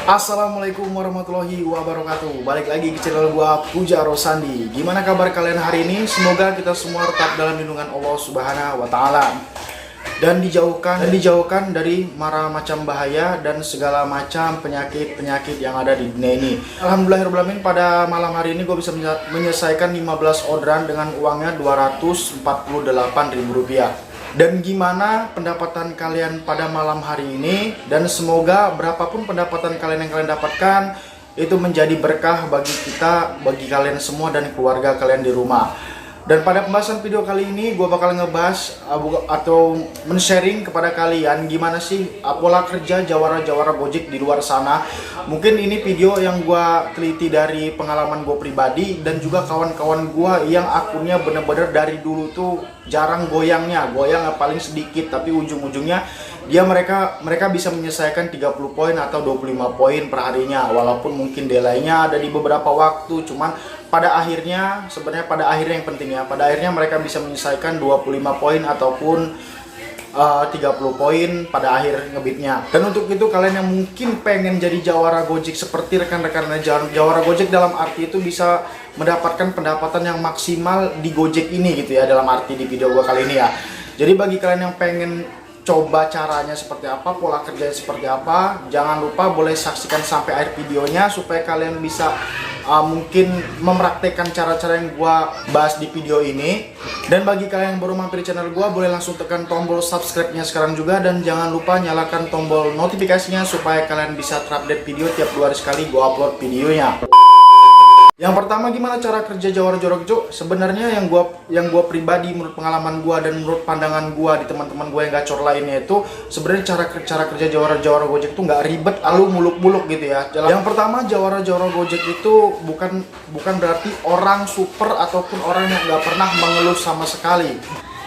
Assalamualaikum warahmatullahi wabarakatuh. Balik lagi ke channel gua Puja Rosandi. Gimana kabar kalian hari ini? Semoga kita semua tetap dalam lindungan Allah Subhanahu wa taala dan dijauhkan dari mara macam bahaya dan segala macam penyakit yang ada di dunia ini. Alhamdulillahirobbilalamin, pada malam hari ini gue bisa menyelesaikan 15 orderan dengan uangnya Rp248.000. Dan gimana pendapatan kalian pada malam hari ini? Dan semoga berapapun pendapatan kalian yang kalian dapatkan itu menjadi berkah bagi kita, bagi kalian semua dan keluarga kalian di rumah. Dan pada pembahasan video kali ini gue bakal ngebahas atau men-sharing kepada kalian gimana sih pola kerja jawara-jawara Gojek di luar sana. Mungkin ini video yang gue teliti dari pengalaman gue pribadi dan juga kawan-kawan gue yang akunnya bener-bener dari dulu tuh jarang goyang paling sedikit, tapi ujung-ujungnya mereka bisa menyelesaikan 30 poin atau 25 poin per harinya, walaupun mungkin delaynya ada di beberapa waktu. Cuman pada akhirnya yang penting ya, pada akhirnya mereka bisa menyelesaikan 25 poin ataupun 30 poin pada akhir ngebitnya. Dan untuk itu kalian yang mungkin pengen jadi jawara Gojek seperti rekan-rekan jawara Gojek, dalam arti itu bisa mendapatkan pendapatan yang maksimal di Gojek ini gitu ya, dalam arti di video gua kali ini ya. Jadi bagi kalian yang pengen coba caranya seperti apa, pola kerjanya seperti apa, jangan lupa boleh saksikan sampai akhir videonya supaya kalian bisa mungkin mempraktekkan cara-cara yang gua bahas di video ini. Dan bagi kalian yang baru mampir di channel gua, boleh langsung tekan tombol subscribe-nya sekarang juga, dan jangan lupa nyalakan tombol notifikasinya supaya kalian bisa terupdate video tiap 2 hari sekali gua upload videonya. Yang pertama, gimana cara kerja jawara-jawara Gojek? Sebenarnya yang gua pribadi, menurut pengalaman gua dan menurut pandangan gua di teman-teman gua yang gacor lainnya, itu sebenarnya cara kerja jawara-jawara Gojek itu nggak ribet, muluk-muluk gitu ya. Yang pertama, jawara-jawara Gojek itu bukan berarti orang super ataupun orang yang nggak pernah mengeluh sama sekali.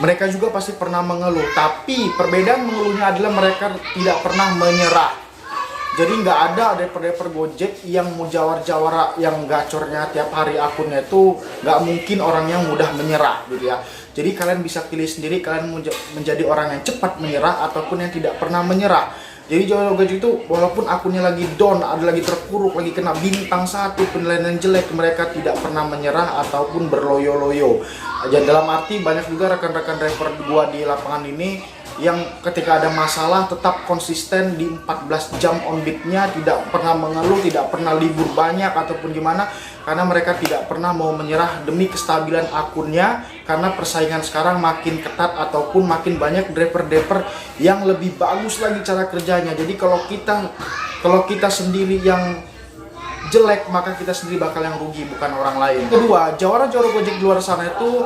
Mereka juga pasti pernah mengeluh, tapi perbedaan mengeluhnya adalah mereka tidak pernah menyerah. Jadi nggak ada developer Gojek yang mau jawara-jawara yang gacornya tiap hari akunnya itu nggak mungkin orang yang mudah menyerah gitu ya. Jadi kalian bisa pilih sendiri, kalian mau menjadi orang yang cepat menyerah ataupun yang tidak pernah menyerah. Jadi jawara Gojek itu walaupun akunnya lagi down, ada lagi terpuruk, lagi kena bintang 1, penilaian jelek, mereka tidak pernah menyerah ataupun berloyo-loyo. Jadi dalam arti banyak juga rekan-rekan driver gua di lapangan ini yang ketika ada masalah tetap konsisten di 14 jam on beat-nya, tidak pernah mengeluh, tidak pernah libur banyak ataupun gimana, karena mereka tidak pernah mau menyerah demi kestabilan akunnya, karena persaingan sekarang makin ketat ataupun makin banyak driver-driver yang lebih bagus lagi cara kerjanya. Jadi kalau kita sendiri yang jelek, maka kita sendiri bakal yang rugi, bukan orang lain. Kedua, jawara-jawara Gojek di luar sana itu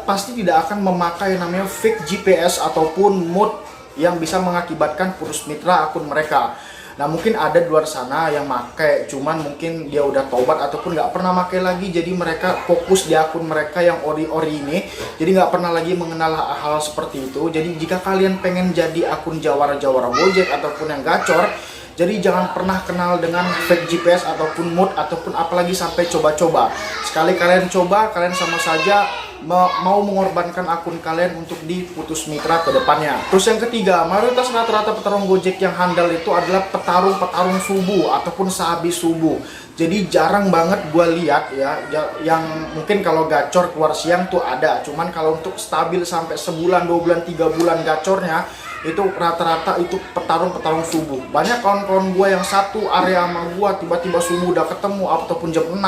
pasti tidak akan memakai namanya fake GPS ataupun mod yang bisa mengakibatkan putus mitra akun mereka. Nah, mungkin ada di luar sana yang pakai, cuman mungkin dia udah tobat ataupun nggak pernah pakai lagi, jadi mereka fokus di akun mereka yang ori-ori ini, jadi nggak pernah lagi mengenal hal seperti itu. Jadi jika kalian pengen jadi akun jawara-jawara Gojek ataupun yang gacor, jadi jangan pernah kenal dengan fake GPS ataupun mod ataupun apalagi sampai coba-coba. Sekali kalian coba, kalian sama saja mau mengorbankan akun kalian untuk diputus mitra ke depannya. Terus yang ketiga, mayoritas rata-rata petarung Gojek yang handal itu adalah petarung subuh ataupun sehabis subuh. Jadi jarang banget gue lihat ya yang mungkin kalau gacor keluar siang tuh ada, cuman kalau untuk stabil sampai sebulan, 2 bulan, 3 bulan gacornya itu rata-rata itu petarung subuh. Banyak kawan-kawan gue yang satu area sama gue tiba-tiba subuh udah ketemu ataupun jam 6,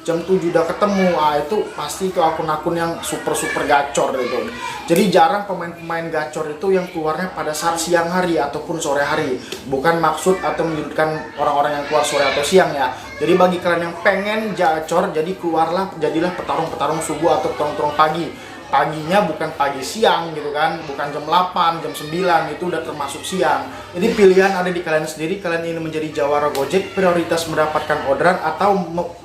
jam 7 udah ketemu. Itu pasti ke akun-akun yang super gacor itu. Jadi jarang pemain-pemain gacor itu yang keluarnya pada saat siang hari ataupun sore hari. Bukan maksud atau menyudutkan orang-orang yang keluar sore atau siang ya. Jadi bagi kalian yang pengen gacor, jadilah petarung subuh atau petarung pagi. Paginya bukan pagi siang gitu kan, bukan jam 8, jam 9, itu udah termasuk siang. Jadi pilihan ada di kalian sendiri, kalian ingin menjadi jawara Gojek, prioritas mendapatkan orderan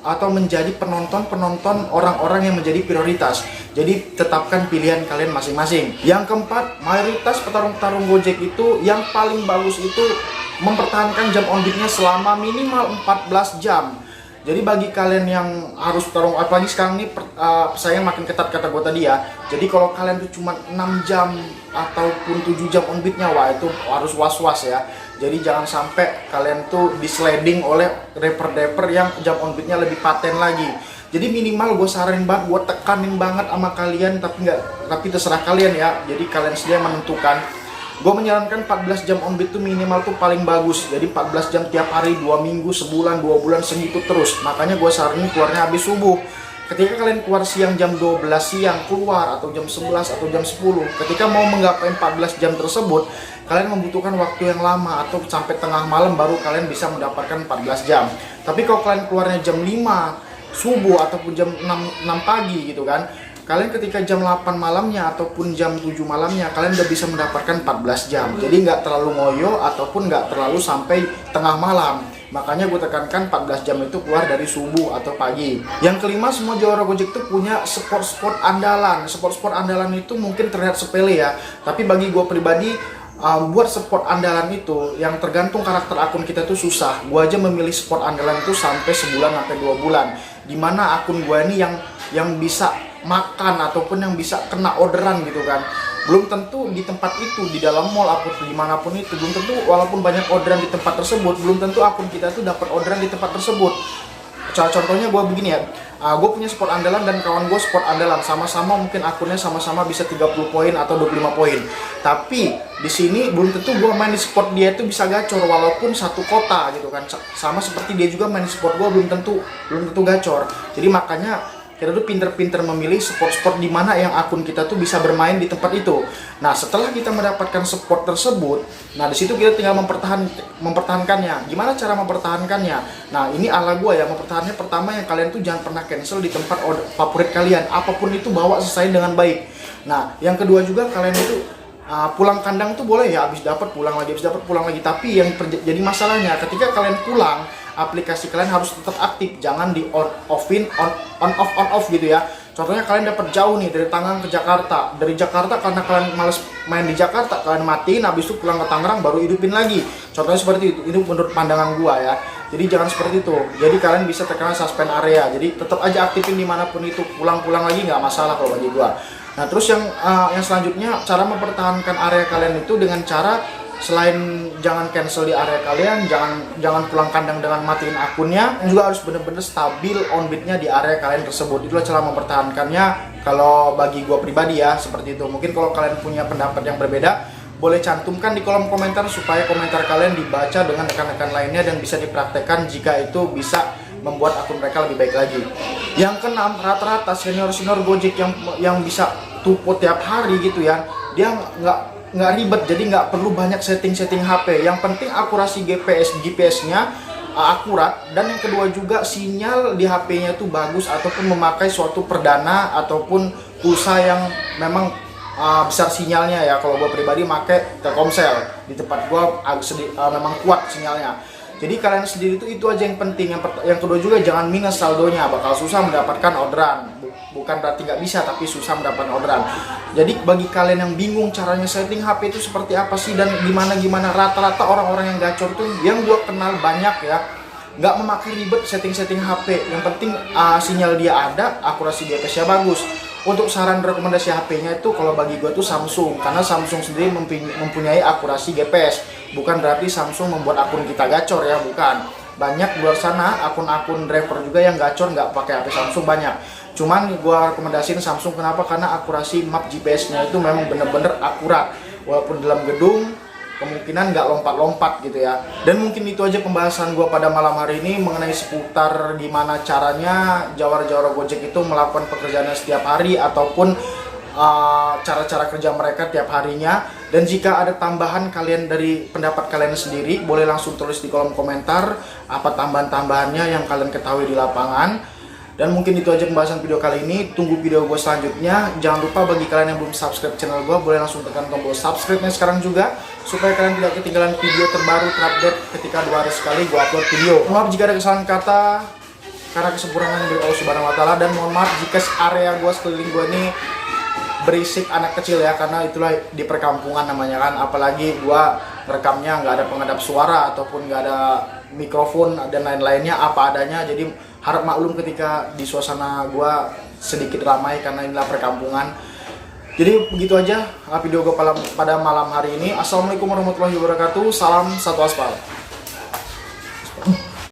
atau menjadi penonton orang-orang yang menjadi prioritas. Jadi tetapkan pilihan kalian masing-masing. Yang keempat, mayoritas petarung Gojek itu yang paling bagus itu mempertahankan jam on beat-nya selama minimal 14 jam. Jadi bagi kalian yang harus bertarung, apalagi sekarang ini persaingan makin ketat kata gue tadi ya. Jadi kalau kalian tuh cuma 6 jam ataupun 7 jam on beatnya, wah itu harus was-was ya. Jadi jangan sampai kalian tuh disliding oleh rapper-rapper yang jam on beatnya lebih paten lagi. Jadi minimal gue saranin banget, gue tekanin banget sama kalian, tapi terserah kalian ya. Jadi kalian sendiri menentukan. Gue menyarankan 14 jam on beat tuh minimal tuh paling bagus. Jadi 14 jam tiap hari, 2 minggu, sebulan, 2 bulan, segitu terus. Makanya gue saranin keluarnya habis subuh. Ketika kalian keluar siang jam 12 siang keluar, atau jam 11 atau jam 10, ketika mau menggapai 14 jam tersebut, kalian membutuhkan waktu yang lama, atau sampai tengah malam baru kalian bisa mendapatkan 14 jam. Tapi kalau kalian keluarnya jam 5 subuh ataupun jam 6 pagi gitu kan, kalian ketika jam 8 malamnya ataupun jam 7 malamnya kalian udah bisa mendapatkan 14 jam. Jadi nggak terlalu ngoyo ataupun nggak terlalu sampai tengah malam. Makanya gue tekankan 14 jam itu keluar dari subuh atau pagi. Yang kelima, semua jawara Gojek itu punya sport-sport andalan. Sport-sport andalan itu mungkin terlihat sepele ya, tapi bagi gue pribadi, buat sport andalan itu yang tergantung karakter akun kita tuh susah. Gue aja memilih sport andalan itu sampai sebulan sampai 2 bulan. Dimana akun gue ini yang bisa makan ataupun yang bisa kena orderan gitu kan. Belum tentu di tempat itu, di dalam mall atau dimanapun itu, belum tentu walaupun banyak orderan di tempat tersebut, belum tentu akun kita tuh dapat orderan di tempat tersebut. Contohnya gue begini ya, gue punya sport andalan dan kawan gue sport andalan, sama-sama mungkin akunnya sama-sama bisa 30 poin atau 25 poin. Tapi di sini belum tentu gue main di sport dia itu bisa gacor walaupun satu kota gitu kan. Sama seperti dia juga main di sport gue belum tentu gacor. Jadi makanya kita tuh pinter-pinter memilih sport-sport di mana yang akun kita tuh bisa bermain di tempat itu. Nah, setelah kita mendapatkan sport tersebut, nah di situ kita tinggal mempertahankannya. Gimana cara mempertahankannya? Nah, ini ala gua ya, mempertahankannya pertama yang kalian tuh jangan pernah cancel di tempat favorit kalian. Apapun itu bawa selesai dengan baik. Nah, yang kedua juga kalian itu pulang kandang tuh boleh ya, habis dapat pulang lagi, tapi yang jadi masalahnya ketika kalian pulang, aplikasi kalian harus tetap aktif, jangan di on off gitu ya. Contohnya kalian dapat jauh nih dari Tangerang ke Jakarta, dari Jakarta karena kalian males main di Jakarta, kalian matiin, habis itu pulang ke Tangerang baru hidupin lagi. Contohnya seperti itu menurut pandangan gua ya. Jadi jangan seperti itu. Jadi kalian bisa terkena suspend area. Jadi tetap aja aktifin dimanapun itu, pulang lagi nggak masalah kalau bagi gua. Nah terus yang selanjutnya, cara mempertahankan area kalian itu dengan cara selain jangan cancel di area kalian, jangan pulang kandang dengan matiin akunnya, juga harus bener-bener stabil on beatnya di area kalian tersebut. Itulah cara mempertahankannya kalau bagi gua pribadi ya, seperti itu. Mungkin kalau kalian punya pendapat yang berbeda, boleh cantumkan di kolom komentar supaya komentar kalian dibaca dengan rekan-rekan lainnya dan bisa dipraktekkan jika itu bisa membuat akun mereka lebih baik lagi. Yang keenam, rata-rata senior Gojek yang bisa tupo tiap hari gitu ya, dia nggak ribet, jadi nggak perlu banyak setting HP. Yang penting akurasi GPS-nya akurat, dan yang kedua juga sinyal di HP-nya itu bagus ataupun memakai suatu perdana ataupun pulsa yang memang besar sinyalnya ya. Kalau gue pribadi pakai Telkomsel, di tempat gue memang kuat sinyalnya. Jadi kalian sendiri itu aja yang penting. Yang kedua juga jangan minus saldonya, bakal susah mendapatkan orderan. Bukan berarti nggak bisa, tapi susah mendapatkan orderan. Jadi bagi kalian yang bingung caranya setting HP itu seperti apa sih dan gimana, rata-rata orang-orang yang gacor tuh yang gue kenal banyak ya, nggak memakai ribet setting HP. Yang penting sinyal dia ada, akurasi GPS-nya bagus. Untuk saran rekomendasi HP-nya itu kalau bagi gue tuh Samsung, karena Samsung sendiri mempunyai akurasi GPS. Bukan berarti Samsung membuat akun kita gacor ya, bukan. Banyak di luar sana akun-akun driver juga yang gacor nggak pakai HP Samsung, banyak. Cuman gue rekomendasiin Samsung, kenapa? Karena akurasi map GPS-nya itu memang bener-bener akurat. Walaupun dalam gedung kemungkinan nggak lompat-lompat gitu ya. Dan mungkin itu aja pembahasan gue pada malam hari ini mengenai seputar gimana caranya jawara-jawara Gojek itu melakukan pekerjaannya setiap hari ataupun cara-cara kerja mereka tiap harinya. Dan jika ada tambahan kalian dari pendapat kalian sendiri, boleh langsung tulis di kolom komentar apa tambahan-tambahannya yang kalian ketahui di lapangan. Dan mungkin itu aja pembahasan video kali ini. Tunggu video gue selanjutnya. Jangan lupa bagi kalian yang belum subscribe channel gue, boleh langsung tekan tombol subscribe-nya sekarang juga, supaya kalian tidak ketinggalan video terbaru terupdate ketika 2 hari sekali gue upload video. Maaf jika ada kesalahan kata, karena kesempurnaan dari Allah Subhanahu Wa Taala. Dan mohon maaf jika area gue sekeliling gue ini berisik anak kecil ya, karena itulah di perkampungan namanya kan. Apalagi gue rekamnya nggak ada pengadap suara ataupun nggak ada mikrofon dan lain-lainnya, apa adanya. Jadi harap maklum ketika di suasana gua sedikit ramai karena inilah perkampungan. Jadi begitu aja video gue pada malam hari ini. Assalamualaikum warahmatullahi wabarakatuh. Salam satu aspal.